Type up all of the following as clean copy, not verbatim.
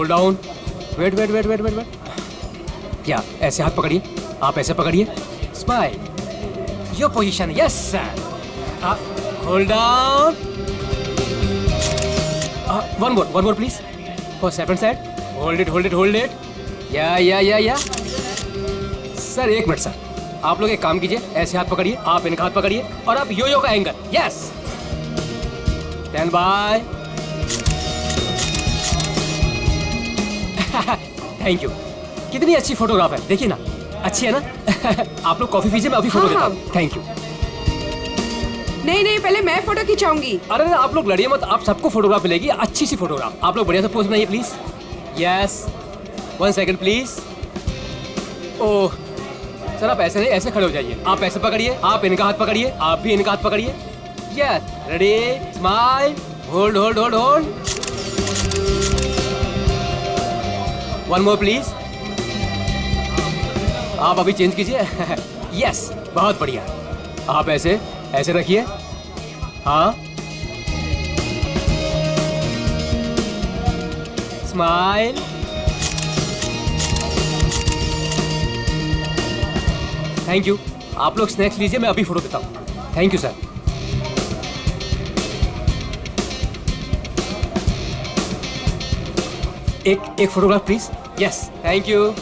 Hold down, wait wait wait wait wait wait, क्या ऐसे हाथ पकड़िए, आप ऐसे पकड़िए, smile, your position, yes sir, hold down, one more please, for second side, hold it, yeah sir, एक minute sir, आप लोग एक काम कीजिए, ऐसे हाथ पकड़िए, आप इनका हाथ पकड़िए और आप यो का angle, yes, stand by, thank you. कितनी अच्छी फोटोग्राफ है, देखिए ना, अच्छी है ना। आप लोग कॉफी पीजिए, मैं अभी फोटो देता हूँ। Thank you. नहीं, पहले मैं फोटो खिंचाऊंगी। अरे आप लोग लड़िए मत, आप सबको फोटोग्राफ मिलेगी, अच्छी सी फोटोग्राफ। आप लोग बढ़िया से पोज बनाइए please. Yes, 1 second please. Oh sir, आप ऐसे नहीं, ऐसे खड़े हो जाइए, आप ऐसे पकड़िए, आप इनका हाथ पकड़िए, आप भी इनका हाथ पकड़िए। Yes, ready, smile, hold, one more please. आप अभी चेंज कीजिए। यस, बहुत बढ़िया। आप ऐसे ऐसे रखिए, हाँ, स्माइल, थैंक यू। आप लोग स्नैक्स लीजिए, मैं अभी फोटो देता हूँ। Thank you sir. एक photograph please. Yes, thank you.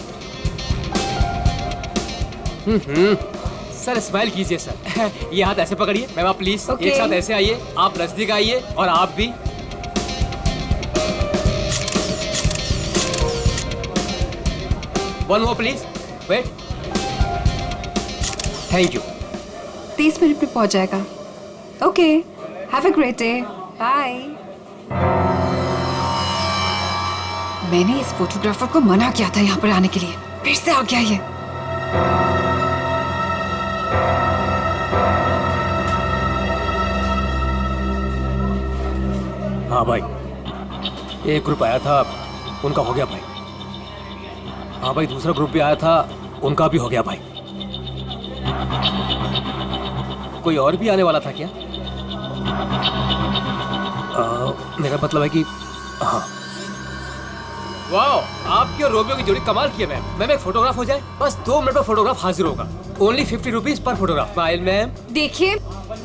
Sir smile कीजिए सर। ये हाथ ऐसे पकड़िए, मैम आप प्लीज एक साथ ऐसे आइए, आप नजदीक आइए और आप भी। One more please, wait, thank you. 30 minute में पहुंच जाएगा। Okay, have a great day, bye. मैंने इस फोटोग्राफर को मना किया था यहाँ पर आने के लिए, फिर से आ गया ये। हाँ भाई, एक ग्रुप आया था, उनका हो गया भाई। हाँ भाई, दूसरा ग्रुप भी आया था, उनका भी हो गया भाई। कोई और भी आने वाला था क्या? मेरा मतलब है कि हाँ। वाओ, आपकी और रोमियो की जोड़ी कमाल की है मैम। मैम एक फोटोग्राफ हो जाए, बस 2 मिनट में फोटोग्राफ हाजिर होगा। Only 50 rupees per photograph. Smile ma'am. देखिए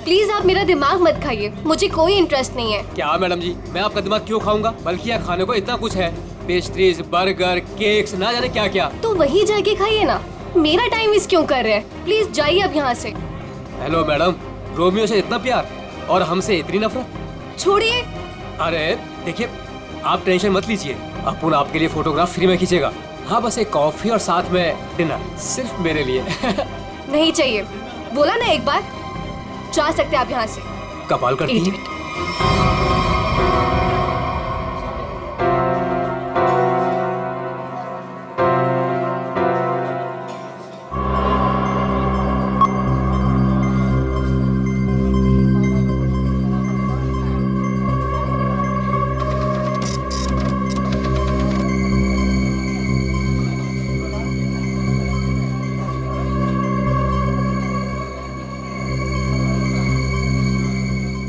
प्लीज आप मेरा दिमाग मत खाइए, मुझे कोई इंटरेस्ट नहीं है। क्या मैडम जी, मैं आपका दिमाग क्यों खाऊंगा? बल्कि यहाँ खाने को इतना कुछ है, पेस्ट्रीज, बर्गर, केक्स, ना जाने क्या क्या। तो वही जाके खाइए ना, मेरा टाइम वेस्ट क्यों कर रहे हैं? प्लीज जाइए अब यहाँ से। हेलो मैडम, रोमियो से इतना प्यार और हमसे इतनी नफरत? छोड़िए। अरे देखिए, आप टेंशन मत लीजिए, अपुन आपके लिए फोटोग्राफ फ्री में खींचेगा। हाँ, बस एक कॉफी और साथ में डिनर, सिर्फ मेरे लिए। नहीं चाहिए, बोला ना एक बार। जा सकते आप यहाँ से। कमाल करती है।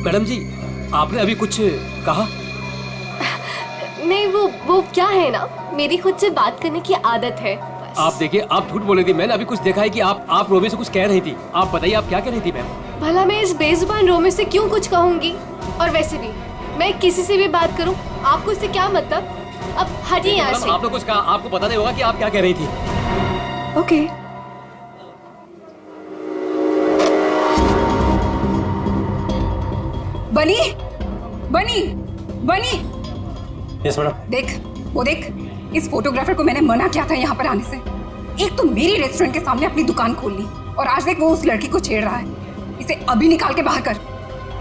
मैडम जी, आपने अभी कुछ कहा? नहीं, वो क्या है ना, मेरी खुद से बात करने की आदत है बस। आप देखिए, आप झूठ बोल रही थी। मैंने अभी कुछ देखा है कि आप रोमियो से कुछ कह रही थी। आप बताइए, आप क्या कह रही थी मैम? भला मैं इस बेजुबान रोमियो से क्यों कुछ कहूँगी? और वैसे भी मैं किसी से भी बात करूँ, आपको इससे क्या मतलब? अब हटिए यहाँ से। आपने कुछ कहा, आपको पता नहीं होगा कि आप क्या कह रही थी। ओके। बनी बनी बनी, यस मैडम। देख, वो देख, इस फोटोग्राफर को मैंने मना किया था यहाँ पर आने से। एक तो मेरी रेस्टोरेंट के सामने अपनी दुकान खोल ली, और आज देख वो उस लड़की को छेड़ रहा है। इसे अभी निकाल के बाहर कर।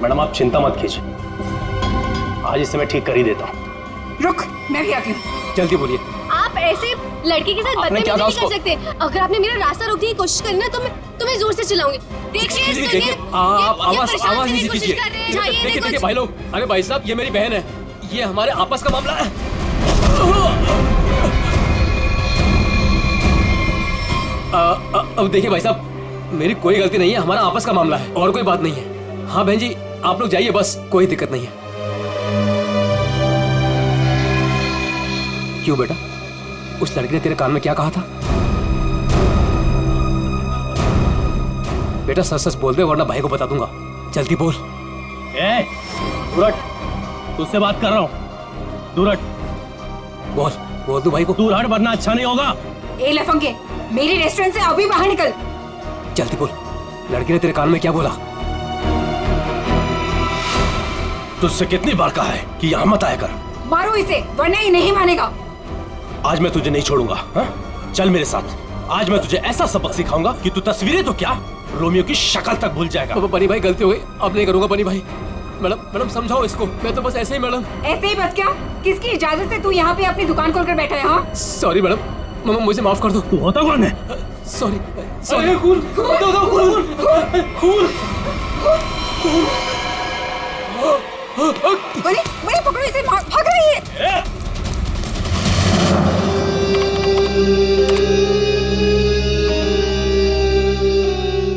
मैडम आप चिंता मत कीजिए, आज इसे मैं ठीक कर ही देता हूँ। रुक, मैं भी आती हूँ। जल्दी बोलिए। आप ऐसे लड़के के साथ बदतमीजी नहीं कर सकते। अगर आपने मेरा रास्ता रोकने की कोशिश करी ना, तो मैं तुम्हें जोर से चिल्लाऊंगी। देखिए, देखिए, आप आवाज नहीं कीजिए। देखिए भाई लोग, अरे भाई साहब, ये मेरी बहन है, ये हमारे आपस का मामला है। अब देखिए भाई साहब, मेरी कोई गलती नहीं है, हमारा आपस का मामला है और कोई बात नहीं है। हाँ बहन जी, आप लोग जाइए, बस कोई दिक्कत नहीं है। क्यों बेटा? उस लड़की ने तेरे कान में क्या कहा था? बेटा सच सच बोल दे वरना भाई को बता दूंगा। जल्दी बोल। ए, दूर हट, तुझसे बात कर रहा हूँ। दूर हट। बोल दू भाई को। दूर हट वरना अच्छा नहीं होगा। ए लफंगे, मेरी रेस्टोरेंट से अभी बाहर निकल। जल्दी बोल, लड़की ने तेरे कान में क्या बोला? तुझसे कितनी बार कहा है कि यहाँ मत आया कर। मारो इसे वरना ये नहीं मानेगा। आज मैं तुझे नहीं छोड़ूंगा। हा? चल मेरे साथ। आज मैं तुझे ऐसा सबक सिखाऊंगा कि तू तस्वीरें तो क्या, रोमियो की शक्ल तक भूल जाएगा। बनी भाई गलती हो गई, अब नहीं करूंगा बनी भाई। मैडम समझाओ इसको। मैं तो बस ऐसे ही मैडम। ऐसे ही बस क्या? किसकी इजाजत से तू यहाँ पे अपनी दुकान खोलकर बैठा है? हाँ सॉरी मैडम, मुझे माफ कर दो। तू होता कौन है? सॉरी। बनी पकड़ो इसे, भाग रही है।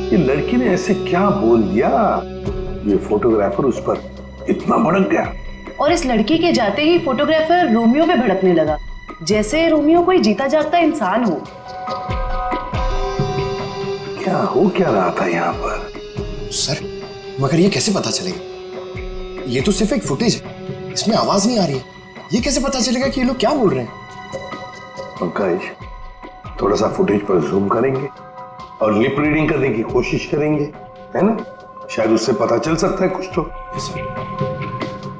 ये लड़की ने ऐसे क्या बोल दिया? ये फोटोग्राफर उस पर इतना भड़क गया। और इस लड़की के जाते ही फोटोग्राफर रोमियो पे भड़कने लगा, जैसे रोमियो कोई जीता जागता इंसान हो। क्या हो क्या रहा था यहाँ पर? सर, मगर ये कैसे पता चलेगा? ये तो सिर्फ एक फुटेज है, इसमें आवाज नहीं आ रही है। ये कैसे पता चलेगा कि ये लोग क्या बोल रहे हैं? पंकज, थोड़ा सा फुटेज पर जूम करेंगे और लिप रीडिंग करने की कोशिश करेंगे, है ना? शायद उससे पता चल सकता है कुछ तो।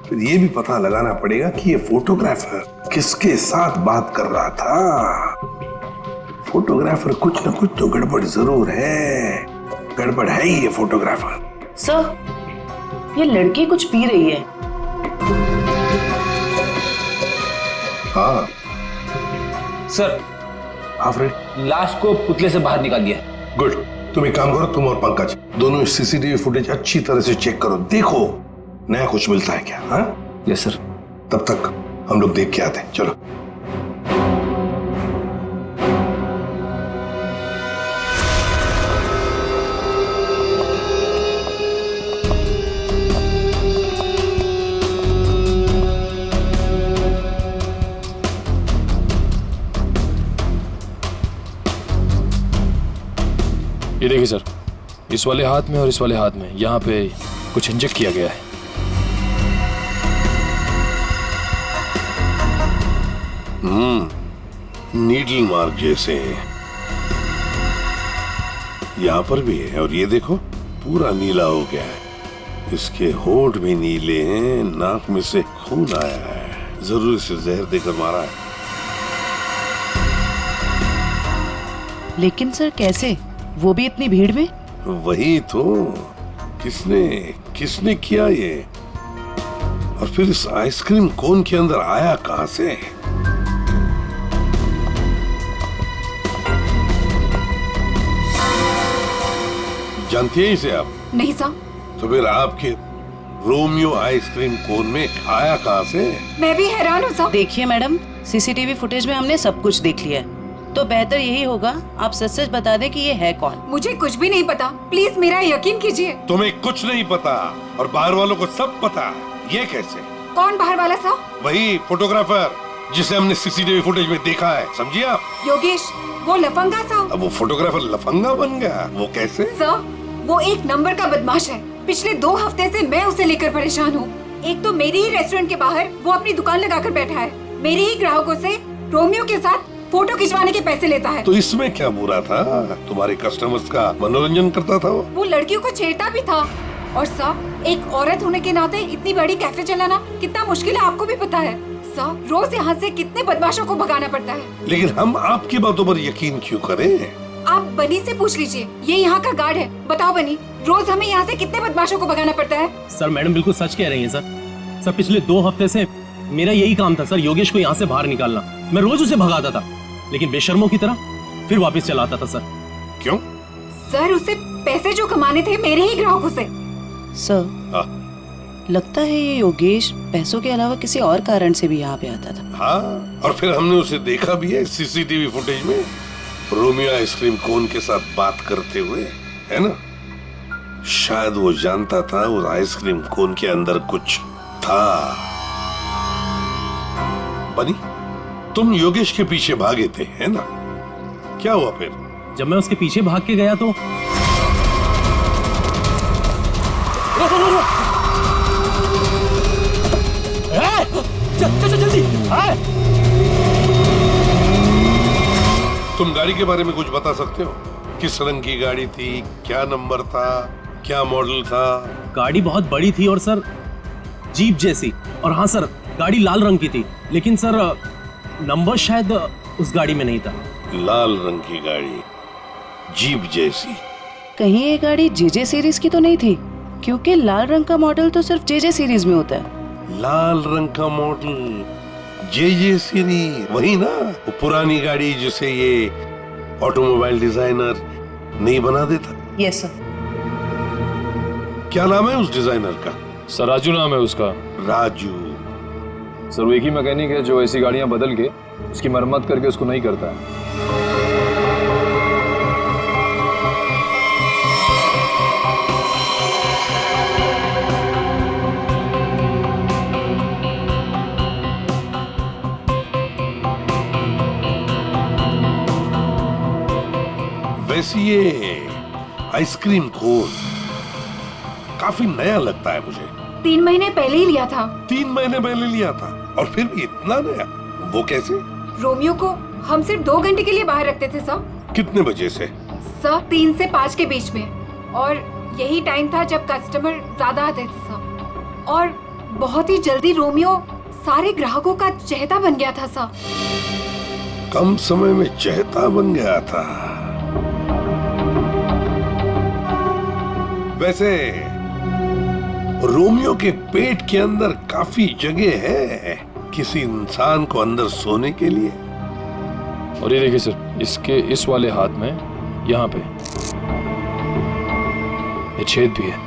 फिर ये भी पता लगाना पड़ेगा कि ये फोटोग्राफर किसके साथ बात कर रहा था। फोटोग्राफर कुछ ना कुछ तो गड़बड़ जरूर है। गड़बड़ है ही ये फोटोग्राफर। सर, ये लड़की कुछ पी रही है। हाँ सर, लाश को पुतले से बाहर निकाल दिया। गुड। तुम एक काम करो, तुम और पंकज दोनों सीसीटीवी फुटेज अच्छी तरह से चेक करो, देखो नया कुछ मिलता है क्या। हाँ यस सर। तब तक हम लोग देख के आते हैं। चलो। ये देखिए सर, इस वाले हाथ में और इस वाले हाथ में यहाँ पे कुछ इंजेक्ट किया गया है। नीडल मार्क जैसे यहाँ पर भी है। और ये देखो पूरा नीला हो गया है। इसके होंठ भी नीले हैं, नाक में से खून आया है। जरूर इसे जहर देकर मारा है। लेकिन सर कैसे, वो भी इतनी भीड़ में? वही तो, किसने किया ये? और फिर इस आइसक्रीम कोन के अंदर आया कहां से? जानती है इसे आप? नहीं सर। तो फिर आपके रोमियो आइसक्रीम कोन में आया कहां से? मैं भी हैरान हूँ सर। देखिए मैडम, सीसीटीवी फुटेज में हमने सब कुछ देख लिया है, तो बेहतर यही होगा आप सच सच बता दें कि ये है कौन। मुझे कुछ भी नहीं पता, प्लीज मेरा यकीन कीजिए। तुम्हें कुछ नहीं पता और बाहर वालों को सब पता। ये कैसे? कौन बाहर वाला सर? वही फोटोग्राफर जिसे हमने सीसीटीवी फुटेज में देखा है, समझिए आप? योगेश, वो लफंगा सर। अब वो फोटोग्राफर लफंगा बन गया? वो कैसे? सर, वो एक नंबर का बदमाश है। पिछले 2 हफ्ते से मैं उसे लेकर परेशान हूँ। एक तो मेरी ही रेस्टोरेंट के बाहर वो अपनी दुकान लगाकर बैठा है, मेरे ही ग्राहकों से रोमियो के साथ फोटो खिंचवाने के पैसे लेता है। तो इसमें क्या बुरा था? तुम्हारे कस्टमर्स का मनोरंजन करता था वो लड़कियों को छेड़ता भी था। और सर, एक औरत होने के नाते इतनी बड़ी कैफे चलाना कितना मुश्किल है, आपको भी पता है। सर, रोज यहाँ से कितने बदमाशों को भगाना पड़ता है। लेकिन हम आपकी बातों पर यकीन क्यों करें? आप बनी से पूछ लीजिए, ये यहाँ का गार्ड है। बताओ बनी, रोज हमें यहाँ से कितने बदमाशों को भगाना पड़ता है? सर, मैडम बिल्कुल सच कह रही हैं सर। पिछले 2 हफ्ते से मेरा यही काम था सर, योगेश को यहाँ से बाहर निकालना। मैं रोज उसे भगाता था, लेकिन बेशर्मों की तरह फिर वापस चलाता था सर। क्यों? सर, उसे पैसे जो कमाने थे मेरे ही ग्राहकों से। सर, लगता है ये योगेश पैसों के अलावा किसी और कारण से भी यहाँ पे आता था। हाँ, और फिर हमने उसे देखा भी है सीसीटीवी फुटेज में, रोमियो आइसक्रीम कोन के साथ बात करते हुए, है ना? शायद वो जानता था उस आइसक्रीम कोन के अंदर कुछ था। बनी, तुम योगेश के पीछे भागे थे, है ना? क्या हुआ फिर? जब मैं उसके पीछे भाग के गया तो चल जल्दी। तुम गाड़ी के बारे में कुछ बता सकते हो? किस रंग की गाड़ी थी, क्या नंबर था, क्या मॉडल था? गाड़ी बहुत बड़ी थी और सर जीप जैसी। और हाँ सर, गाड़ी लाल रंग की थी, लेकिन सर नंबर शायद उस गाड़ी में नहीं था। लाल रंग की गाड़ी, जीप जैसी। कहीं ये गाड़ी जेजे सीरीज की तो नहीं थी? क्योंकि लाल रंग का मॉडल तो सिर्फ जेजे सीरीज में होता है। लाल रंग का मॉडल, जे सीरीज, वही ना? वो पुरानी गाड़ी जिसे ये ऑटोमोबाइल डिजाइनर नहीं बना देता। Yes sir. क्या नाम है उस डिजाइनर का? सर राजू नाम है उसका। राजू। सर वो एक ही मैकेनिक है जो ऐसी गाड़ियां बदल के उसकी मरम्मत करके उसको नहीं करता है। वैसे ये आइसक्रीम कोन काफी नया लगता है मुझे। 3 महीने पहले ही लिया था। 3 महीने पहले लिया था और फिर भी इतना नया? वो कैसे? रोमियो को हम सिर्फ 2 घंटे के लिए बाहर रखते थे सर। कितने बजे से? सर 3 से 5 के बीच में, और यही टाइम था जब कस्टमर ज्यादा आते थे सर। और बहुत ही जल्दी रोमियो सारे ग्राहकों का चहेता बन गया था सर। कम समय में चहेता बन गया था। वैसे रोमियो के पेट के अंदर काफी जगह है किसी इंसान को अंदर सोने के लिए। और ये देखिए सर, इसके इस वाले हाथ में यहाँ पे ये छेद भी है।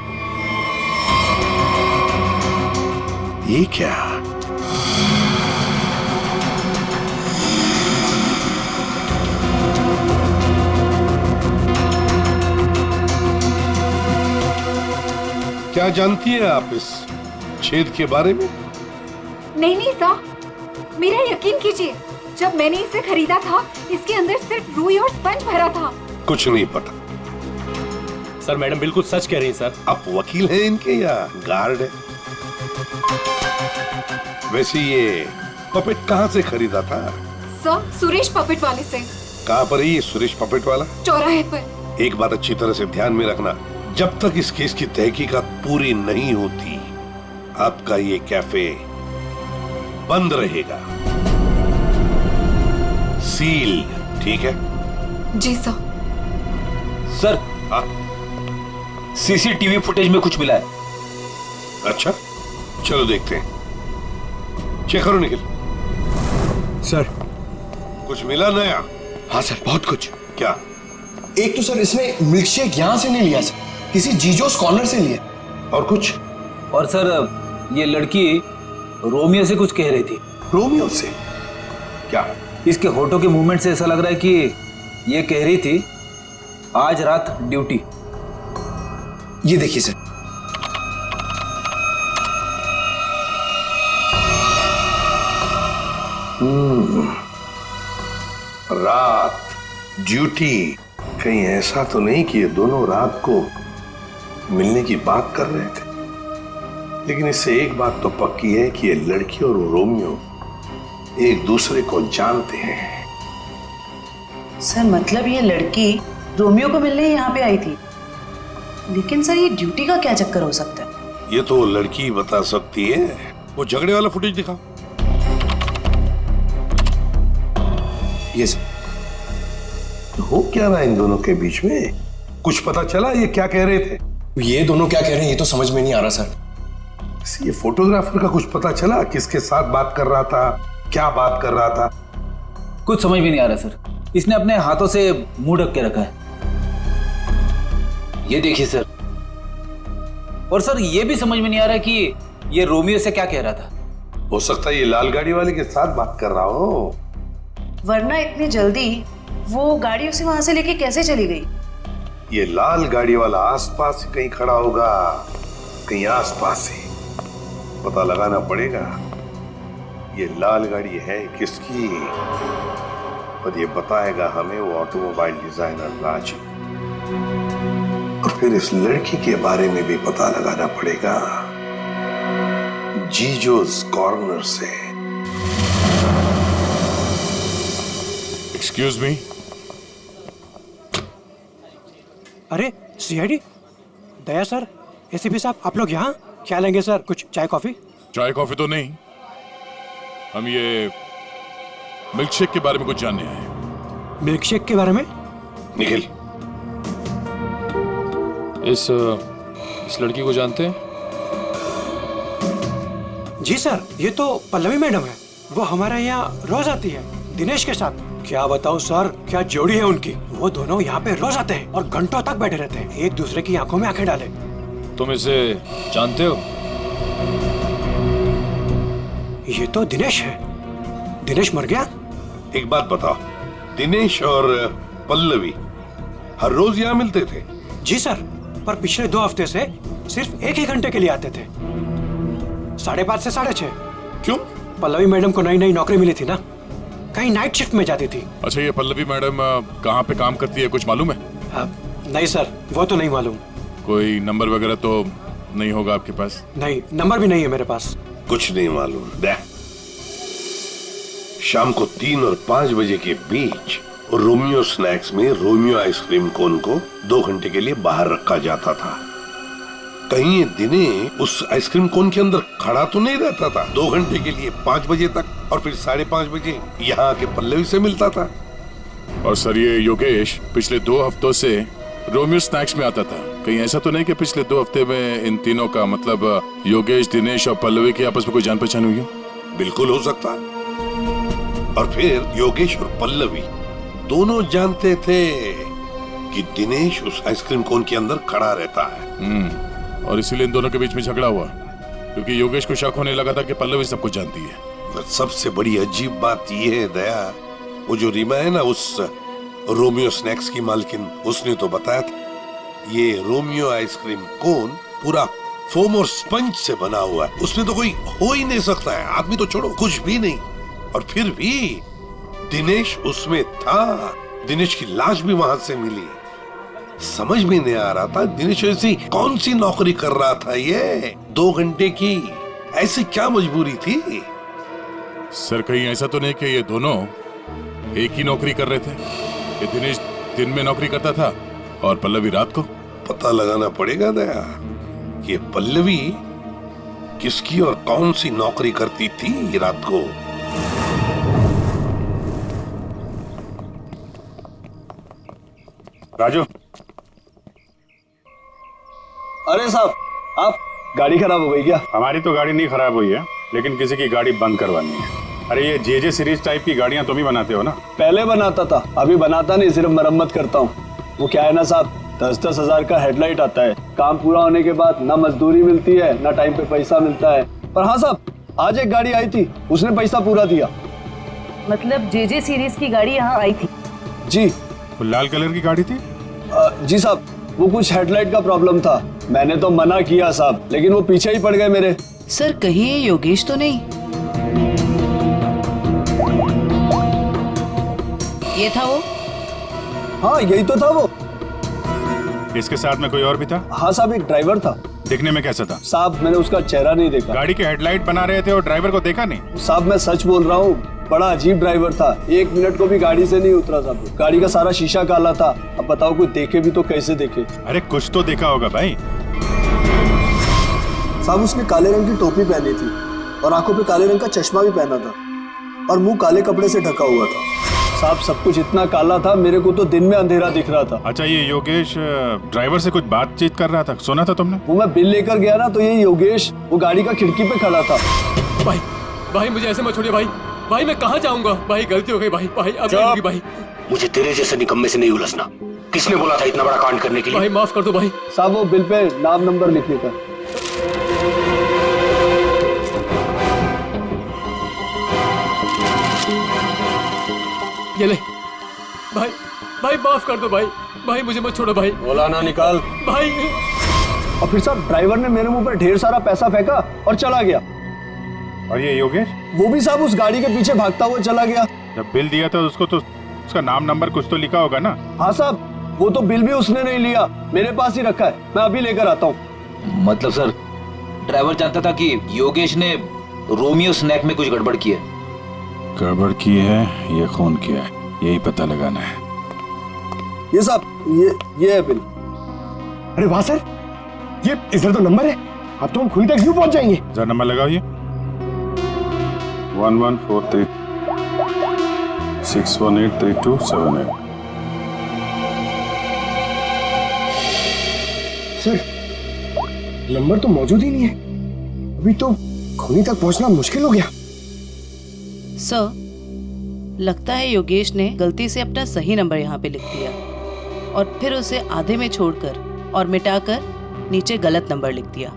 ये क्या? क्या जानती है आप इस छेद के बारे में? नहीं सर, मेरा यकीन कीजिए, जब मैंने इसे खरीदा था इसके अंदर सिर्फ रुई और स्पंज भरा था। कुछ नहीं पता। सर मैडम बिल्कुल सच कह रही हैं सर। आप वकील हैं इनके या गार्ड है? वैसे ये पपेट कहाँ से खरीदा था? सर सुरेश पपेट वाले से। कहाँ पर है ये सुरेश पपेट वाला? चौराहे पर। एक बात अच्छी तरह से ध्यान में रखना, जब तक इस केस की तहकीकात पूरी नहीं होती आपका ये कैफे बंद रहेगा, सील, ठीक है? जी सर। सर हाँ? सीसीटीवी फुटेज में कुछ मिला है। अच्छा, चलो देखते हैं। चेक करो निखिल। सर। कुछ मिला नया? हाँ सर, बहुत कुछ। क्या? एक तो सर इसने मिल्क शेक यहां से नहीं लिया सर, किसी जीजोस कॉर्नर से लिया। और कुछ? और सर ये लड़की रोमियो से कुछ कह रही थी। रोमियो से? क्या? इसके होठों के मूवमेंट से ऐसा लग रहा है कि ये कह रही थी आज रात ड्यूटी। ये देखिए सर। रात ड्यूटी, कहीं ऐसा तो नहीं कि ये दोनों रात को मिलने की बात कर रहे थे? लेकिन इससे एक बात तो पक्की है कि ये लड़की और रोमियो एक दूसरे को जानते हैं। सर मतलब ये लड़की रोमियो को मिलने यहाँ पे आई थी, लेकिन सर ये ड्यूटी का क्या चक्कर हो सकता है? ये तो वो लड़की बता सकती है। वो झगड़े वाला फुटेज दिखाओ। ये सर। तो हो क्या रहा इन दोनों के बीच में? कुछ पता चला ये क्या कह रहे थे? ये दोनों क्या कह रहे हैं ये तो समझ में नहीं आ रहा सर। ये फोटोग्राफर का कुछ पता चला? किसके साथ बात कर रहा था, क्या बात कर रहा था? कुछ समझ में नहीं आ रहा सर। इसने अपने हाथों से मुंह ढक के रखा है। ये देखिए सर। और सर ये भी समझ में नहीं आ रहा कि ये रोमियो से क्या कह रहा था। हो सकता है ये लाल गाड़ी वाले के साथ बात कर रहा हो। वरना इतनी जल्दी वो गाड़ी उसे वहां से लेके कैसे चली गई? ये लाल गाड़ी वाला आसपास ही कहीं खड़ा होगा, कहीं आसपास ही। पता लगाना पड़ेगा। ये लाल गाड़ी है किसकी, और ये बताएगा हमें वो ऑटोमोबाइल डिजाइनर राजू। और फिर इस लड़की के बारे में भी पता लगाना पड़ेगा जीजोस कॉर्नर से। Excuse me. अरे सीआईडी दया सर, एसीपी साहब, आप लोग यहाँ क्या लेंगे सर? कुछ चाय कॉफी? चाय कॉफी तो नहीं, हम ये मिल्क शेक के बारे में कुछ जानने आए। मिल्क शेक के बारे में? निखिल, इस लड़की को जानते हैं? जी सर, ये तो पल्लवी मैडम है। वो हमारे यहाँ रोज आती है दिनेश के साथ। क्या बताऊं सर, क्या जोड़ी है उनकी। वो दोनों यहाँ पे रोज आते हैं और घंटों तक बैठे रहते हैं, एक दूसरे की आंखों में आंखें डाले। तुम इसे जानते हो? ये तो दिनेश है। दिनेश मर गया? एक बात बताओ, दिनेश और पल्लवी हर रोज यहाँ मिलते थे? जी सर, पर पिछले 2 हफ्ते से सिर्फ 1 ही घंटे के लिए आते थे, 5:30 से 6:30। क्यों? पल्लवी मैडम को नई नई नौकरी मिली थी ना, कहीं नाइट शिफ्ट में जाती थी। अच्छा, ये पल्लवी मैडम कहाँ पे काम करती है, कुछ मालूम है? नहीं सर, वो तो नहीं मालूम। कोई नंबर वगैरह तो नहीं होगा आपके पास? नहीं, नंबर भी नहीं है मेरे पास। कुछ नहीं मालूम। देख, शाम को 3 और 5 बजे के बीच रोमियो स्नैक्स में रोमियो आइसक्रीम कोन को 2 घंटे के लिए बाहर रखा जाता था। कहीं ये दिनेश उस आइसक्रीम कोन के अंदर खड़ा तो नहीं रहता था 2 घंटे के लिए 5 बजे तक, और फिर 5:30 बजे यहाँ आके पल्लवी से मिलता था। और सर, ये योगेश पिछले 2 हफ्तों से रोमियो स्नैक्स में आता था। कहीं ऐसा तो नहीं कि पिछले 2 हफ्ते में इन तीनों का, मतलब योगेश, दिनेश और पल्लवी की आपस में कोई जान पहचान हुई हो? बिल्कुल हो सकता है। और फिर योगेश और पल्लवी दोनों जानते थे कि दिनेश उस आइसक्रीम कोन के अंदर खड़ा रहता है। और इसीलिए इन दोनों के बीच में झगड़ा हुआ, क्योंकि योगेश को शक होने लगा था कि पल्लवी सब कुछ जानती है। पर सबसे बड़ी अजीब बात यह है दया, वो जो रीमा है ना, उस रोमियो स्नैक्स की मालकिन, उसने तो बताया था ये रोमियो आइसक्रीम कोन पूरा फोम और स्पंज से बना हुआ है, उसमें तो कोई हो ही नहीं सकता है, आदमी तो छोड़ो, कुछ भी नहीं। और फिर भी दिनेश उसमें था, दिनेश की लाश भी वहां से मिली। समझ में नहीं आ रहा था दिनेश ऐसी कौन सी नौकरी कर रहा था, ये 2 घंटे की ऐसी क्या मजबूरी थी? सर, कहीं ऐसा तो नहीं कि ये दोनों एक ही नौकरी कर रहे थे? ये दिनेश दिन में नौकरी करता था और पल्लवी रात को? पता लगाना पड़ेगा दया कि पल्लवी किसकी और कौन सी नौकरी करती थी रात को। राजू। अरे साहब, आप, गाड़ी खराब हो गई क्या? हमारी तो गाड़ी नहीं खराब हुई है, लेकिन किसी की गाड़ी बंद करवानी है। अरे ये जे सीरीज टाइप की गाड़ियां तुम ही बनाते हो ना? पहले बनाता था, अभी बनाता नहीं, सिर्फ मरम्मत करता हूँ। वो क्या है ना साहब, 10-10 हजार का हेडलाइट आता है, काम पूरा होने के बाद ना मजदूरी मिलती है ना टाइम पे पैसा मिलता है। पर हाँ साहब, आज एक गाड़ी आई थी, उसने पैसा पूरा दिया। मतलब जे सीरीज की गाड़ी यहाँ आई थी? जी। वो लाल कलर की गाड़ी थी? जी साहब, वो कुछ हेडलाइट का प्रॉब्लम था, मैंने तो मना किया साहब, लेकिन वो पीछे ही पड़ गए मेरे। सर, कहीं ये योगेश तो नहीं? ये था वो? हाँ, यही तो था वो। इसके साथ में कोई और भी था? हाँ साहब, एक ड्राइवर था। दिखने में कैसा था? साहब, मैंने उसका चेहरा नहीं देखा। गाड़ी के हेडलाइट बना रहे थे और ड्राइवर को देखा नहीं? साहब, मैं सच बोल रहा हूँ, बड़ा अजीब ड्राइवर था, 1 मिनट को भी गाड़ी से नहीं उतरा साहब। गाड़ी का सारा शीशा काला था। अब बताओ, कोई देखे भी तो कैसे देखे? अरे कुछ तो देखा होगा भाई। साहब, उसने काले रंग की टोपी पहनी थी और आंखों पे काले रंग का चश्मा भी पहना था और मुंह काले कपड़े से ढका हुआ था। साहब, सब कुछ इतना काला था, मेरे को तो दिन में अंधेरा दिख रहा था। अच्छा, ये योगेश ड्राइवर से कुछ बातचीत कर रहा था, सुना था तुमने? वो मैं बिल लेकर गया ना, तो ये योगेश वो गाड़ी का खिड़की पे खड़ा था। भाई मुझे ऐसे मत छोड़िए भाई मैं कहाँ जाऊंगा? भाई गलती हो गई भाई अब नहीं होगी भाई। मुझे तेरे जैसे निकम्मे से नहीं उलझना। किसने बोला था इतना बड़ा कांड करने के लिए? भाई माफ कर दो भाई। साहब, वो बिल पे नाम नंबर लिखने का। ये ले भाई माफ कर दो भाई मुझे मत छोड़ो भाई। बोला ना, निकाल भाई। और फिर साहब, ड्राइवर ने मेरे मुंह पर ढेर सारा पैसा फेंका और चला गया। और ये योगेश? वो भी साहब उस गाड़ी के पीछे भागता हुआ चला गया। जब बिल दिया था उसको तो उसका नाम नंबर कुछ तो लिखा होगा ना? हाँ साहब, वो तो बिल भी उसने नहीं लिया, मेरे पास ही रखा है, मैं अभी लेकर आता हूँ। मतलब सर, ड्राइवर जानता था कि योगेश ने रोमियो स्नैक में कुछ गड़बड़ की है। गड़बड़ की है, ये खून किया है, यही पता लगाना है। ये साहब, ये है बिल। अरे वाह सर, ये इधर तो नंबर है, अब तो हम खुद तक क्यों पहुंच जाएंगे। जरा नंबर लगाओ ये 1143 6183278। सर नंबर तो मौजूद ही नहीं है, अभी तो खूनी तक पहुंचना मुश्किल हो गया। सर, लगता है योगेश ने गलती से अपना सही नंबर यहाँ पे लिख दिया और फिर उसे आधे में छोड़कर और मिटाकर नीचे गलत नंबर लिख दिया।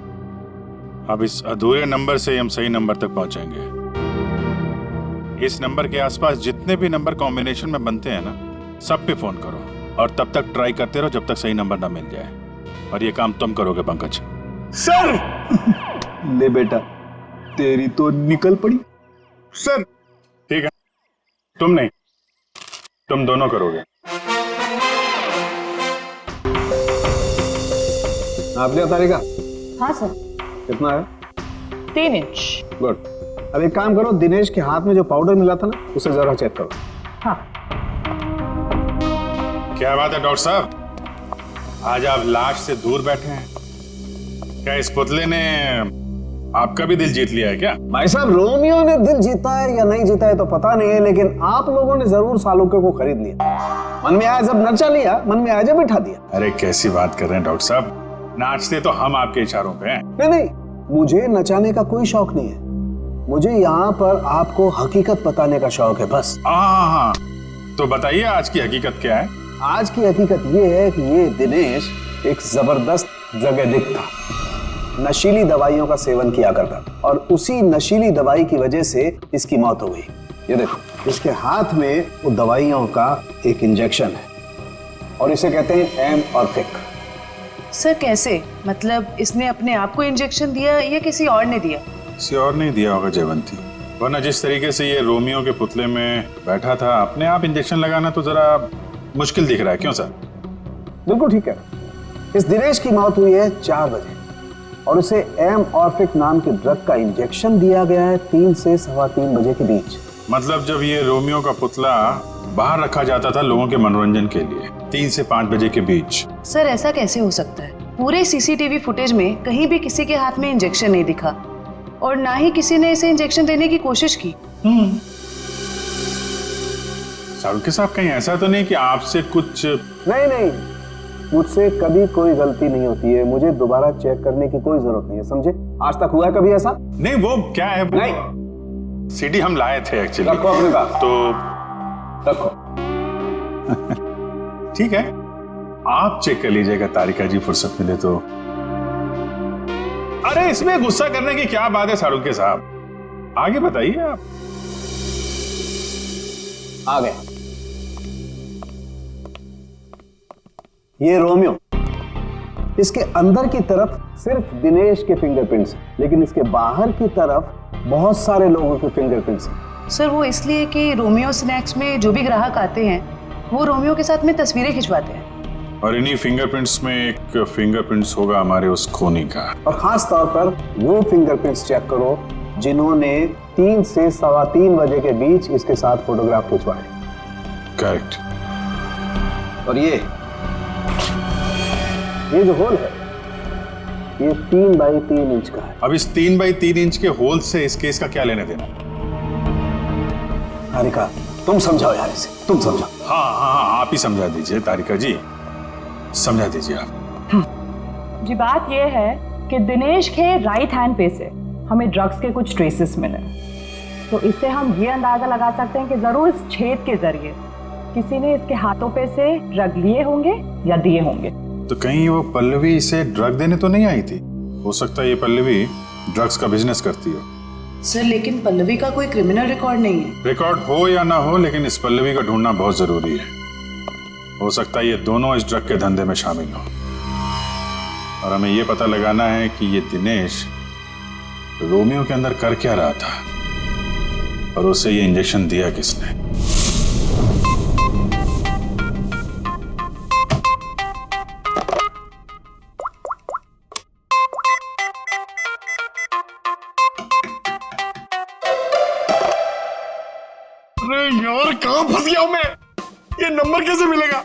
अब इस अधूरे नंबर से हम सही नंबर तक पहुंचेंगे। इस नंबर के आसपास जितने भी नंबर कॉम्बिनेशन में बनते हैं ना, सब पे फोन करो और तब तक ट्राई करते रहो जब तक सही नंबर ना मिल जाए। और ये काम तुम करोगे पंकज। सर ले बेटा, तेरी तो निकल पड़ी। सर ठीक है, तुम नहीं, तुम दोनों करोगे। आप लिया तारिका? हाँ सर। कितना है? 3 इंच। गुड। अब एक काम करो, दिनेश के हाथ में जो पाउडर मिला था ना, उसे जरा चेक करो। हाँ। क्या बात है डॉक्टर साहब, आज आप लाश से दूर बैठे हैं। क्या इस पुतले ने आपका भी दिल जीत लिया है क्या? भाई साहब, रोमियो ने दिल जीता है या नहीं जीता है तो पता नहीं है, लेकिन आप लोगों ने जरूर सालुके को खरीद लिया। मन में आया जब नचा लिया, मन में आया जब बिठा दिया। अरे कैसी बात कर रहे हैं डॉक्टर साहब, नाचते तो हम आपके इशारों पे हैं। नहीं, मुझे नचाने का कोई शौक नहीं है, मुझे यहाँ पर आपको हकीकत बताने का शौक है बस। हाँ, तो बताइए आज की हकीकत क्या है? आज की हकीकत ये है कि ये दिनेश एक जबरदस्त ड्रग एडिक्ट था, नशीली दवाइयों का सेवन किया करता और उसी नशीली दवाई की वजह से इसकी मौत हो गई। ये देखो, इसके हाथ में वो दवाइयों का एक इंजेक्शन है और इसे कहते हैं एमऑर्फिक। सर कैसे? मतलब इसने अपने आप को इंजेक्शन दिया या किसी और ने दिया? किसी और नहीं दिया होगा जयवंती, वरना जिस तरीके से ये रोमियो के पुतले में बैठा था, अपने आप इंजेक्शन लगाना तो जरा मुश्किल दिख रहा है। क्यों सर? बिल्कुल ठीक है। इस दिनेश की मौत हुई है 4 बजे और उसे एमऑर्फिक नाम के ड्रग का इंजेक्शन दिया गया है 3 से 3:15 बजे के बीच। मतलब जब ये रोमियो का पुतला बाहर रखा जाता था लोगों के मनोरंजन के लिए, 3 से 5 बजे के बीच। सर ऐसा कैसे हो सकता है? पूरे सीसीटीवी फुटेज में कहीं भी किसी के हाथ में इंजेक्शन नहीं दिखा और ना ही किसी ने इसे इंजेक्शन देने की कोशिश की। सालुके साहब, कहीं ऐसा तो नहीं कि आपसे कुछ? नहीं, मुझसे कभी कोई गलती नहीं होती है, मुझे दोबारा चेक करने की कोई जरूरत नहीं है, समझे? आज तक हुआ है कभी ऐसा? नहीं, वो क्या है? नहीं, सीडी हम लाए थे एक्चुअली। रखो अपनी बात। तो रखो। ठीक है, आप चेक कर लीजिएगा तारिका जी, फुर्सत मिले तो। अरे इसमें गुस्सा करने की क्या बात है सालुके साहब, आगे बताइए आप। आ गए। ये रोमियो, इसके अंदर की तरफ सिर्फ दिनेश के फिंगरप्रिंट्स, लेकिन इसके बाहर की तरफ बहुत सारे लोगों के फिंगरप्रिंट्स हैं। सर वो इसलिए कि रोमियो स्नैक्स में जो भी ग्राहक आते हैं वो रोमियो के साथ में तस्वीरें खिंचवाते हैं और इन्हीं फिंगरप्रिंट्स में एक फिंगरप्रिंट्स होगा हमारे उस खूनी का। और खास तौर पर वो फिंगरप्रिंट्स चेक करो जिन्होंने 3 से 3:15 बजे के बीच इसके साथ फोटोग्राफ खिंचवाए। करेक्ट। और ये जो होल है ये 3 बाई 3 इंच का है। अब इस 3 बाई 3 इंच के होल से इस केस का क्या लेने देना? तारिका तुम समझाओ यार इसे, तुम समझाओ। हाँ, आप ही समझा दीजिए तारिका जी, समझा दीजिए आप। जी बात ये है कि दिनेश के राइट हैंड पे से हमें ड्रग्स के कुछ ट्रेसेस मिले, तो इससे हम ये अंदाजा लगा सकते हैं कि जरूर इस छेद के जरिए किसी ने इसके हाथों पे से ड्रग लिए होंगे या दिए होंगे। तो कहीं वो पल्लवी इसे ड्रग देने तो नहीं आई थी? हो सकता है ये पल्लवी ड्रग्स का बिजनेस करती हो। सर लेकिन पल्लवी का कोई क्रिमिनल रिकॉर्ड नहीं है। रिकॉर्ड हो या ना हो, लेकिन इस पल्लवी को ढूंढना बहुत जरूरी है। हो सकता है ये दोनों इस ड्रग के धंधे में शामिल हो और हमें ये पता लगाना है कि ये दिनेश रोमियो के अंदर कर क्या रहा था और उसे ये इंजेक्शन दिया किसने? अरे यार कहाँ फंस गया हूं मैं? ये नंबर कैसे मिलेगा?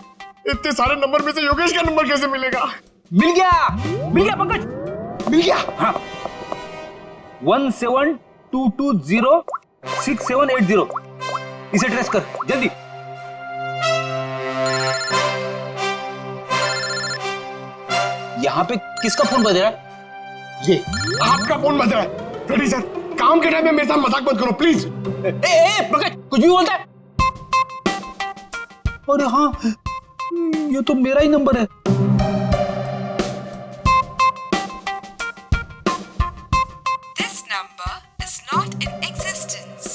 इतने सारे नंबर में से योगेश का नंबर कैसे मिलेगा? मिल गया पंकज, मिल गया। हाँ 17220670, इसे ट्रेस कर जल्दी। यहाँ पे किसका फोन बज रहा है? ये आपका फोन बज रहा है। रेडी सर, काम के टाइम में मेरे साथ मजाक मत करो प्लीज। पंकज कुछ भी बोलता है। अरे हाँ, ये तो मेरा ही नंबर है। This number is not in existence.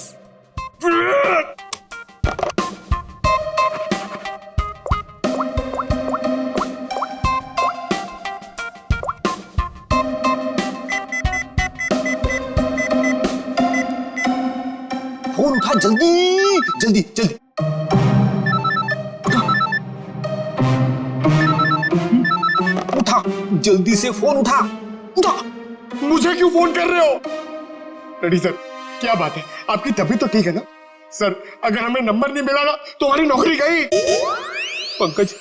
Phone उठा जल्दी जल्दी जल्दी। उठा जल्दी से, फोन उठा उठा। मुझे क्यों फोन कर रहे हो? रेडी सर, क्या बात है? आपकी तबीयत तो ठीक है ना? सर अगर हमें नंबर नहीं मिला ना तो हमारी नौकरी गई। पंकज,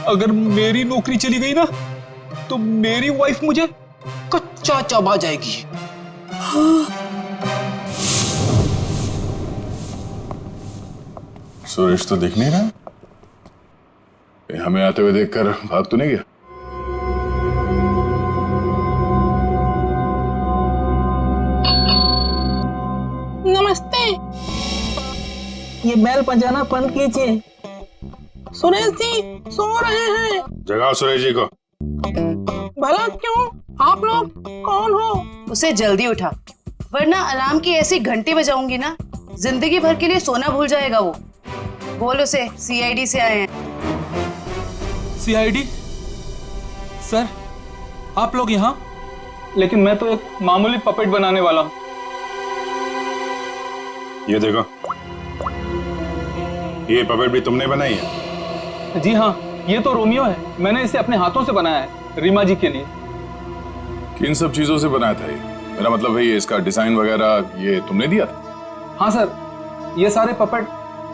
अगर मेरी नौकरी चली गई ना तो मेरी वाइफ मुझे कच्चा चबा जाएगी। सुरेश तो दिख नहीं रहा। हमें आते हुए देखकर भाग तो नहीं गया? नमस्ते, ये बेल बजाना बंद कीजिए। सुरेश जी सो रहे हैं। जगाओ सुरेश जी को। भला क्यों? आप लोग कौन हो? उसे जल्दी उठा, वरना अलार्म की ऐसी घंटी बजाऊंगी ना, जिंदगी भर के लिए सोना भूल जाएगा वो। बोल उसे सीआईडी से आए हैं। सीआईडी? सर आप लोग यहाँ? लेकिन मैं तो एक मामूली पपेट बनाने वाला हूँ। ये देखो, ये पपेट भी तुमने बनाई है? जी हाँ, ये तो रोमियो है। मैंने इसे अपने हाथों से बनाया है, रीमा जी के लिए। किन सब चीजों से बनाया था ये? मेरा मतलब है ये इसका डिजाइन वगैरह ये तुमने दिया था? हाँ सर, ये सारे पपेट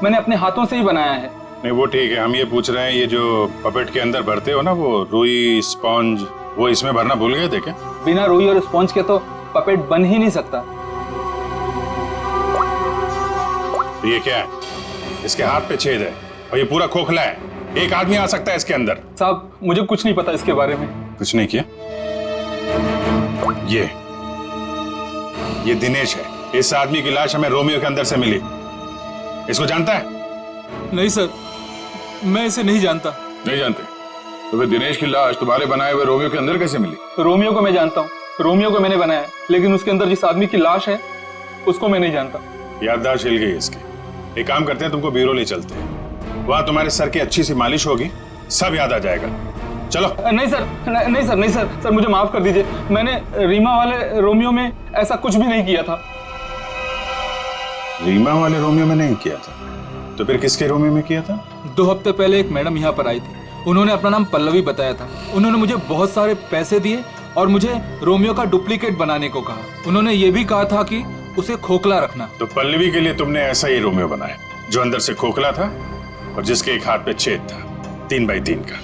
मैंने अपने हाथों से ही बनाया है। नहीं वो ठीक है, हम ये पूछ रहे हैं ये जो पपेट के अंदर भरते हो ना, वो रुई स्पॉन्ज, वो इसमें भरना भूल गए थे क्या? बिना रुई और स्पॉन्ज के तो पपेट बन ही नहीं सकता। तो ये क्या है? इसके हाथ पे छेद है और ये पूरा खोखला है। एक आदमी आ सकता है इसके अंदर। साहब मुझे कुछ नहीं पता इसके बारे में। कुछ नहीं किया? ये दिनेश है। इस आदमी की लाश हमें रोमियो के अंदर से मिली। इसको जानता है? नहीं सर, मैं इसे नहीं जानता। नहीं जानते? तो फिर दिनेश की लाश तुम्हारे बनाए हुए रोमियो के अंदर कैसे मिली? रोमियो को मैं जानता हूँ, रोमियो को मैंने बनाया है, लेकिन उसके अंदर जिस आदमी की लाश है उसको मैं नहीं जानता। याददाश्त हिल गई इसकी। एक काम करते हैं, तुमको ब्यूरो ले चलते हैं। वहां तुम्हारे सर की अच्छी सी मालिश होगी, सब याद आ जाएगा। चलो। नहीं सर, नहीं सर, नहीं सर, सर मुझे माफ कर दीजिए। मैंने रीमा वाले रोमियो में ऐसा कुछ भी नहीं किया था। रीमा वाले रोमियो में नहीं किया था? तो फिर किसके रोमियो में किया था? 2 हफ्ते पहले एक मैडम यहाँ पर आई थी। उन्होंने अपना नाम पल्लवी बताया था। उन्होंने मुझे बहुत सारे पैसे दिए और मुझे रोमियो का डुप्लीकेट बनाने को कहा। उन्होंने ये भी कहा था कि उसे खोखला रखना। तो पल्लवी के लिए तुमने ऐसा ही रोमियो बनाया जो अंदर से खोखला था और जिसके एक हाथ पे छेद था 3 बाई 3 का।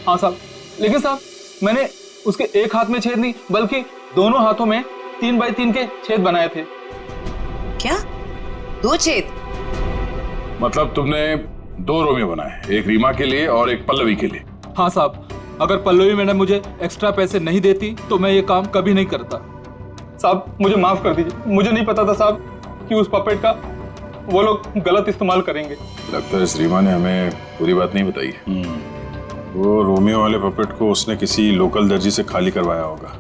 हाँ साहब, लेकिन साहब मैंने उसके एक हाथ में छेद नहीं बल्कि दोनों हाथों में 3 बाई 3 के छेद बनाए थे। क्या? 2 छेद? मतलब तुमने 2 रोमियो बनाए, एक रीमा के लिए और एक पल्लवी के लिए? हाँ साहब, अगर पल्लवी मैडम मुझे एक्स्ट्रा पैसे नहीं देती तो मैं ये काम कभी नहीं करता। साहब मुझे माफ कर दीजिए, मुझे नहीं पता था साहब कि उस पपेट का वो लोग गलत इस्तेमाल करेंगे। लगता है इस रीमा ने हमें पूरी बात नहीं बताई है। वो रोमियो वाले पपेट को उसने किसी लोकल दर्जी से खाली करवाया होगा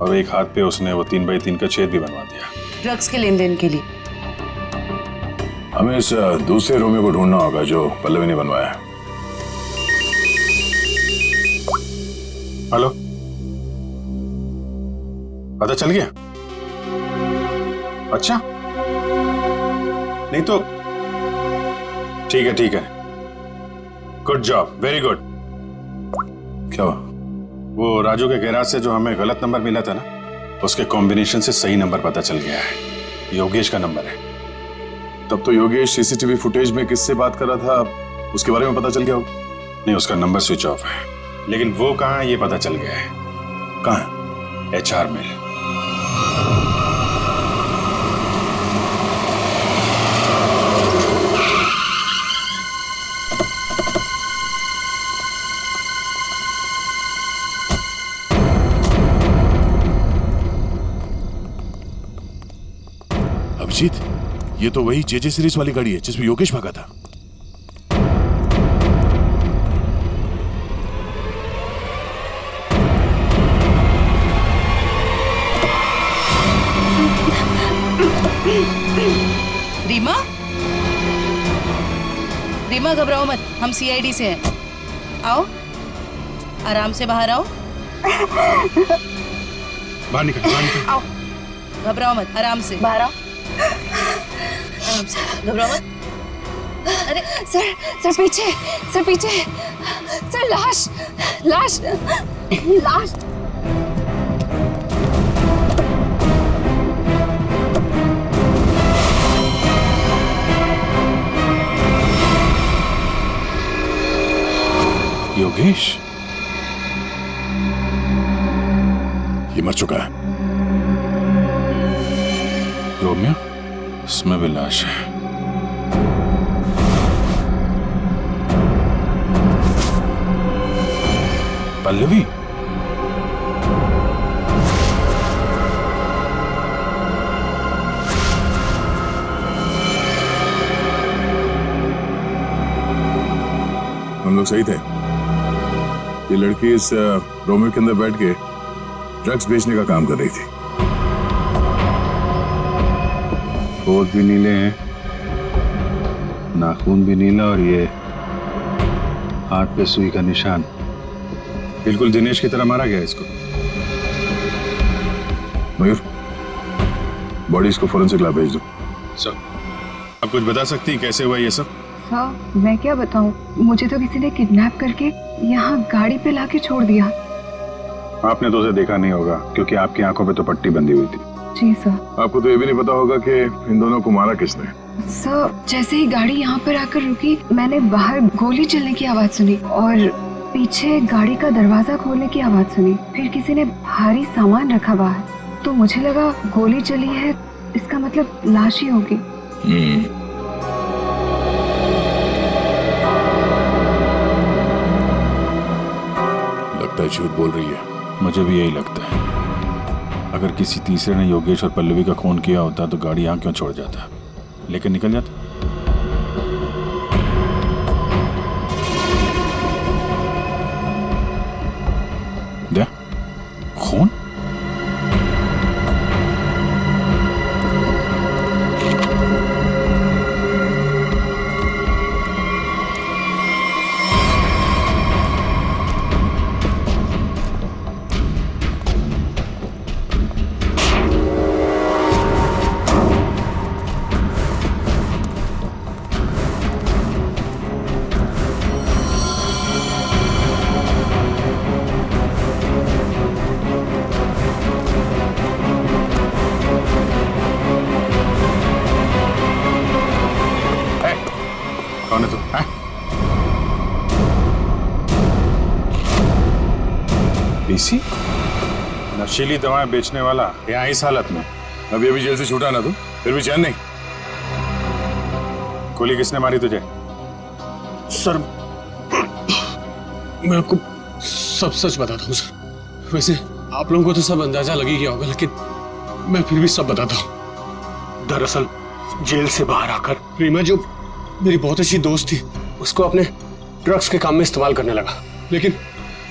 और एक हाथ पे उसने वो 3 बाई 3 का छेद भी बनवा दिया। ड्रग्स के लेन देन के लिए। हमें इस दूसरे रोमियो को ढूंढना होगा जो पल्लवी ने बनवाया है। हेलो, पता चल गया? अच्छा, नहीं तो ठीक है, गुड जॉब, वेरी गुड। क्या हुआ? वो राजू के गैराज से जो हमें गलत नंबर मिला था ना, उसके कॉम्बिनेशन से सही नंबर पता चल गया है। योगेश का नंबर है। तब तो योगेश सीसीटीवी फुटेज में किससे बात कर रहा था उसके बारे में पता चल गया होगा? नहीं, उसका नंबर स्विच ऑफ है, लेकिन वो कहाँ है ये पता चल गया है। कहाँ? HR में। अभिजीत, ये तो वही JJ सीरीज वाली गाड़ी है जिसमें योगेश भागा था। रीमा घबराओ मत, हम CID से हैं। आओ, आराम से बाहर आओ। बाहर निकल। आओ, घबराओ मत, आराम से बाहर आओ। आराम से, घबराओ मत। अरे सर पीछे, सर लाश। योगेश ये मर चुका है। रोमियो, इसमें भी लाश है। पल्लवी, हम लोग सही थे। ये लड़की इस रोमियो के अंदर बैठ के ड्रग्स बेचने का काम कर रही थी। होठ भी नीले हैं, नाखून भी नीला, और ये हाथ पे सुई का निशान। बिल्कुल दिनेश की तरह मारा गया इसको। मयूर, बॉडी इसको फोरेंसिक लैब भेज दो। सर, आप कुछ बता सकती हैं कैसे हुआ ये सब? सर मैं क्या बताऊं, मुझे तो किसी ने किडनैप करके यहाँ गाड़ी पे लाके छोड़ दिया। आपने तो उसे देखा नहीं होगा क्योंकि आपकी आंखों पे तो पट्टी बंधी हुई थी। जी सर। आपको तो ये भी नहीं पता होगा कि इन दोनों को मारा किसने। सर जैसे ही गाड़ी यहाँ पर आकर रुकी, मैंने बाहर गोली चलने की आवाज सुनी और पीछे गाड़ी का दरवाजा खोलने की आवाज सुनी। फिर किसी ने भारी सामान रखा बाहर, तो मुझे लगा गोली चली है, इसका मतलब लाश ही होगी। लगता है झूठ बोल रही है। मुझे भी यही लगता है। अगर किसी तीसरे ने योगेश और पल्लवी का खून किया होता तो गाड़ी यहाँ क्यों छोड़ जाता, लेकिन निकल जाता। दे खून। कौन है तू? पीसी, नशीली दवाएं बेचने वाला यहाँ इस हालत में। अभी अभी जेल से छूटा ना, तो फिर भी चैन नहीं। गोली किसने मारी तुझे? सर मैं आपको सब सच बताता हूँ सर। वैसे आप लोगों को तो सब अंदाजा लग ही गया होगा, लेकिन मैं फिर भी सब बताता हूँ। दरअसल जेल से बाहर आकर रीमा, जो मेरी बहुत अच्छी दोस्त थी, उसको अपने ड्रग्स के काम में इस्तेमाल करने लगा, लेकिन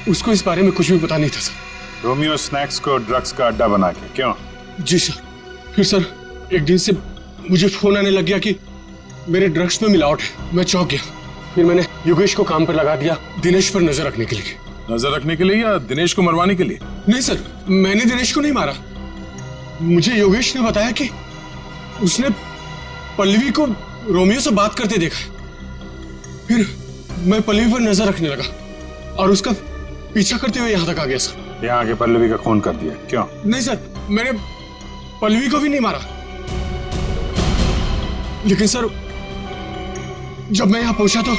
उसको इस बारे में कुछ भी पता नहीं था सर। रोमियो स्नैक्स को ड्रग्स का अड्डा बना के? क्यों? जी सर। फिर सर एक दिन से मुझे फोन आने लग गया कि मेरे ड्रग्स में मिलावट है। मैं चौंक गया। फिर मैंने योगेश को काम पर लगा दिया, दिनेश पर नजर रखने के लिए। नजर रखने के लिए या दिनेश को मरवाने के लिए? नहीं सर, मैंने दिनेश को नहीं मारा। मुझे योगेश ने बताया कि उसने पल्लवी को रोमियो से बात करते देखा है। फिर मैं पल्लवी पर नजर रखने लगा और उसका पीछा करते हुए यहाँ तक आ गया सर। यहाँ आके पल्लवी का खून कर दिया क्यों? नहीं सर, मैंने पल्लवी को भी नहीं मारा, लेकिन सर जब मैं यहाँ पहुंचा तो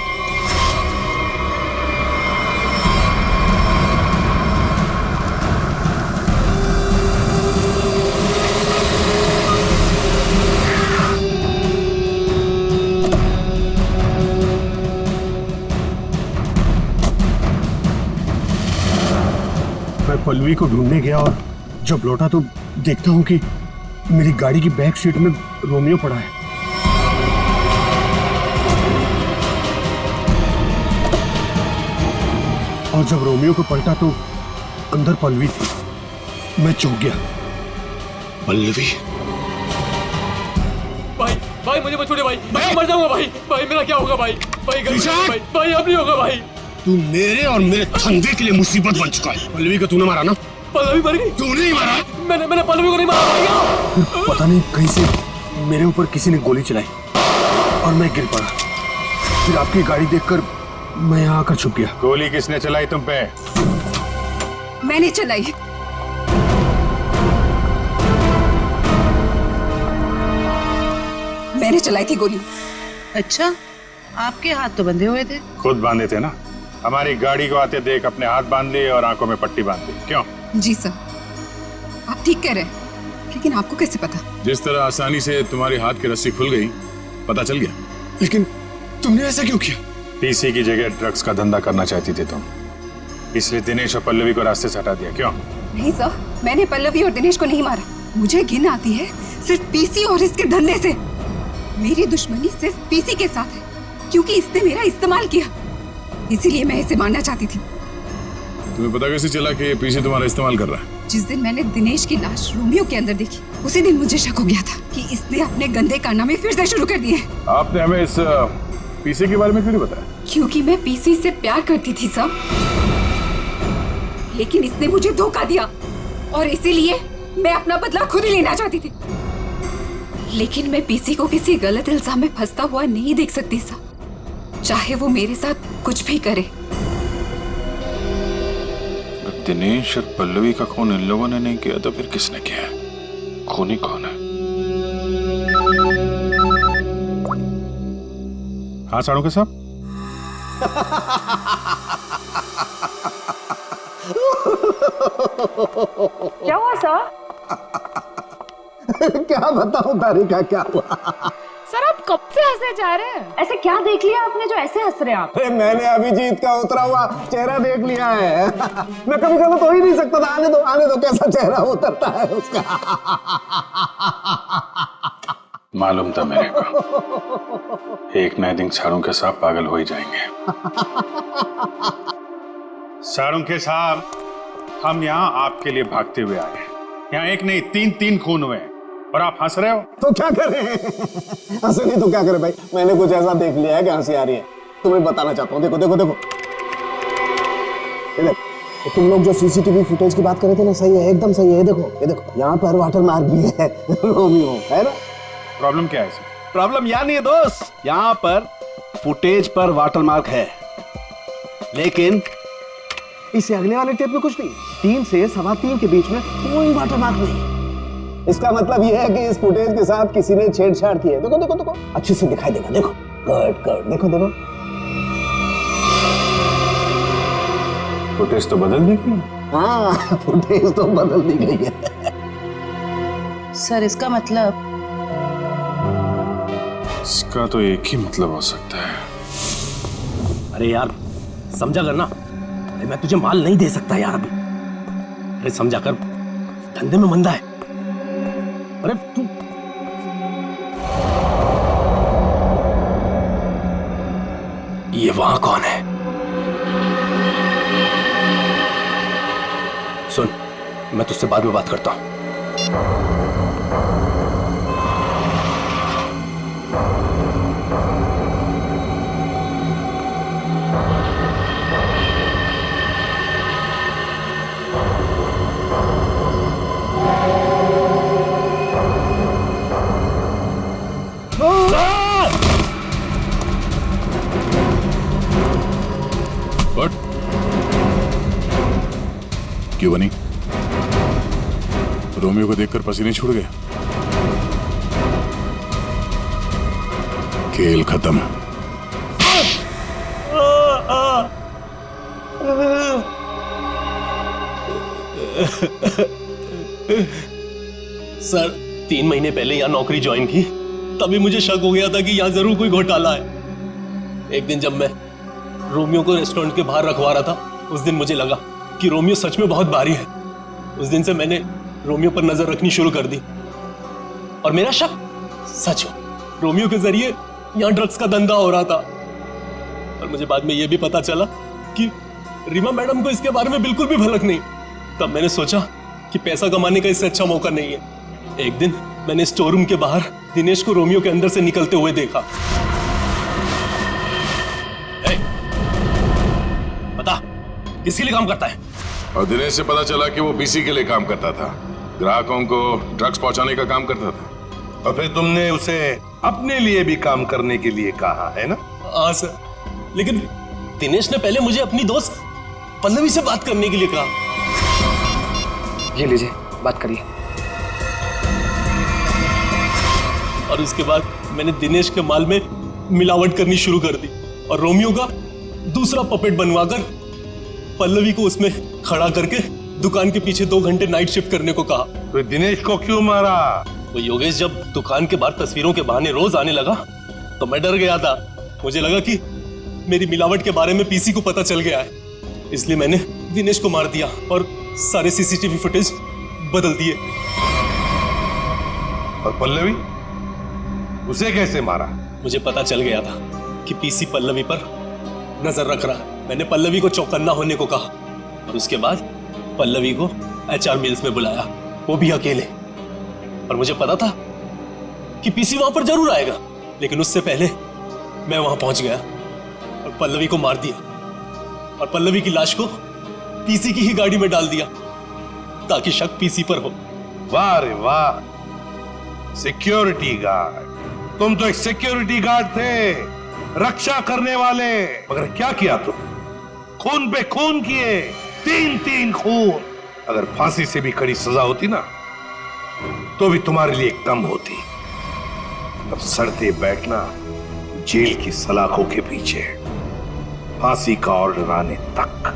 मैं पल्लवी को ढूंढने गया और जब लौटा तो देखता हूं कि मेरी गाड़ी की बैक सीट में रोमियो पड़ा है। और जब रोमियो को पलटा तो अंदर पल्लवी थी। मैं चौंक गया। पल्लवी? भाई भाई मुझे मत छोड़िए भाई, मैं मर जाऊंगा भाई। भाई मेरा क्या होगा भाई? भाई भाई भाई अब नहीं होगा भाई। तू मेरे और मेरे धंधे के लिए मुसीबत बन चुका है। पल्लवी को तूने मारा ना? पल्लवी मर गई? तूने ही मारा? मैंने पल्लवी को नहीं मारा भाई। पता नहीं कहीं से मेरे ऊपर किसी ने गोली चलाई और मैं गिर पड़ा। फिर आपकी गाड़ी देखकर मैं यहाँ आकर छुप गया। गोली किसने चलाई तुम पे? मैंने चलाई। मैंने चलाई थी गोली। अच्छा, आपके हाथ तो बंधे हुए थे। खुद बांधे थे ना। हमारी गाड़ी को आते देख अपने हाथ बांध लिए और आंखों में पट्टी बांध ली। क्यों? जी सर, आप ठीक कह रहे हैं, लेकिन आपको कैसे पता? जिस तरह आसानी से तुम्हारी हाथ की रस्सी खुल गई, पता चल गया। लेकिन तुमने ऐसा क्यों किया? पीसी की जगह ड्रग्स का धंधा करना चाहती थी तुम, इसलिए दिनेश और पल्लवी को रास्ते से हटा दिया। क्यों? नहीं सर, मैंने पल्लवी और दिनेश को नहीं मारा। मुझे घिन आती है सिर्फ पीसी और इसके धंधे से। मेरी दुश्मनी सिर्फ पीसी के साथ है, क्योंकि इसने मेरा इस्तेमाल किया, इसीलिए मैं इसे मारना चाहती थी। तुम्हें पता कैसे चला कि पीसी तुम्हारा इस्तेमाल कर रहा है? जिस दिन मैंने दिनेश की लाश रोमियो के अंदर देखी, उसी दिन मुझे शक हो गया था कि इसने अपने गंदे कारनामे फिर से शुरू कर दिए। आपने हमें इस पीसी के बारे में क्यों नहीं बताया? क्योंकि मैं पीसी से प्यार करती थी सब, लेकिन इसने मुझे धोखा दिया और इसीलिए मैं अपना बदला खुद ही लेना चाहती थी। लेकिन मैं पीसी को किसी गलत इल्जाम में फंसता हुआ नहीं देख सकती सा, चाहे वो मेरे साथ कुछ भी करे। दिनेश और पल्लवी का खून इन लोगों ने नहीं किया तो फिर किसने किया है? खूनी कौन है? हाँ साड़ू के साहब। क्या हुआ सर? क्या बताऊं तारिका, क्या हुआ? सर आप कब से हंसे जा रहे हैं? ऐसे क्या देख लिया आपने जो ऐसे हंस रहे हैं आप? अरे मैंने अभिजीत का उतरा हुआ चेहरा देख लिया है। मैं कभी गलत हो ही नहीं सकता था। आने दो कैसा चेहरा उतरता है उसका। मालूम था मेरे को, एक नए दिन साड़ू के साहब पागल हो ही जाएंगे। साड़ू के साहब, हम यहाँ आपके लिए भागते हुए आए हैं। यहाँ एक नहीं तीन खून हुए हैं और आप हंस रहे हो। तो क्या करें? हंसे नहीं तो क्या करें भाई? मैंने कुछ ऐसा देख लिया है कि हंसी आ रही है। तुम्हें बताना चाहता हूँ। देखो देखो देखो, तो तुम लोग जो सीसीटीवी फुटेज की बात कर रहे थे ना, सही है, एकदम सही है। ये देखो यहाँ पर वाटर मार्क भी है रोमियो, है ना? प्रॉब्लम क्या है? प्रॉब्लम यहाँ नहीं है दोस्त, यहाँ पर फुटेज पर वाटर मार्क है, लेकिन इससे अगले वाले टेप में कुछ नहीं। 3 से 3:15 के बीच में कोई वाटर मार्क नहीं। इसका मतलब यह है कि इस फुटेज के साथ किसी ने छेड़छाड़ की है। देखो देखो देखो, अच्छे से दिखाई देगा। देखो कट देखो देखो, फुटेज तो बदल दी गई। हाँ, फुटेज तो बदल दी गई है। सर इसका मतलब? इसका तो एक ही मतलब हो सकता है। अरे यार समझा कर ना, मैं तुझे माल नहीं दे सकता यार अभी। अरे समझा कर, धंधे में मंदा है। अरे तू ये वहां कौन है? सुन, मैं तुझसे बाद में बात करता हूं। व्हाट? क्यों बनी? रोमियो को देखकर पसीने छूट गए? खेल खत्म। सर 3 महीने पहले यहाँ नौकरी ज्वाइन की, तभी मुझे शक हो गया था कि यहाँ जरूर कोई घोटाला है। एक दिन जब मैं रोमियो को रेस्टोरेंट के बाहर रखवा रहा था, उस दिन मुझे लगा कि रोमियो सच में बहुत भारी है। उस दिन से मैंने रोमियो पर नजर रखनी शुरू कर दी और मेरा शक सच हो। रोमियो के जरिए यहाँ ड्रग्स का धंधा हो रहा था। और मुझे बाद में यह भी पता चला कि रीमा मैडम को इसके बारे में बिल्कुल भी भनक नहीं। तब मैंने सोचा कि पैसा कमाने का इससे अच्छा मौका नहीं है। एक दिन मैंने स्टोर रूम के बाहर दिनेश को रोमियो के अंदर से निकलते हुए देखा। बता, किसके लिए काम करता है? और दिनेश से पता चला कि वो पीसी के लिए काम करता था, ग्राहकों को ड्रग्स पहुंचाने का काम करता था। और फिर तुमने उसे अपने लिए भी काम करने के लिए कहा है ना? हाँ सर, लेकिन दिनेश ने पहले मुझे अपनी दोस्त पल्लवी से बात करने के लिए कहा। ये लीजिए, बात करिए। और उसके बाद मैंने दिनेश के माल में मिलावट करनी शुरू कर दी और रोमियो का दूसरा पपेट बनवाकर पल्लवी को उसमें खड़ा करके दुकान के पीछे 2 घंटे नाइट शिफ्ट करने को कहा। तो दिनेश को क्यों मारा? वो योगेश जब दुकान के बाहर तस्वीरों के बहाने रोज आने लगा तो मैं डर गया था। मुझे लगा कि मेरी मिलावट के बारे में पीसी को पता चल गया है, इसलिए मैंने दिनेश को मार दिया और सारे सीसीटीवी फुटेज बदल दिए। और पल्लवी, उसे कैसे मारा? मुझे पता चल गया था कि पीसी पल्लवी पर नजर रख रहा है। मैंने पल्लवी को चौकन्ना होने को कहा और उसके बाद पल्लवी को HR मिल्स में बुलाया, वो भी अकेले। और मुझे पता था कि पीसी वहां पर जरूर आएगा, लेकिन उससे पहले मैं वहां पहुंच गया और पल्लवी को मार दिया और पल्लवी की लाश को पीसी की ही गाड़ी में डाल दिया ताकि शक पीसी पर हो। वाह रे वाह, सिक्योरिटी गार्ड। तुम तो एक सिक्योरिटी गार्ड थे, रक्षा करने वाले। मगर क्या किया तुम? खून पे खून किए, 3 खून। अगर फांसी से भी कड़ी सजा होती ना तो भी तुम्हारे लिए कम होती। अब सड़ते बैठना जेल की सलाखों के पीछे, फांसी का ऑर्डर आने तक।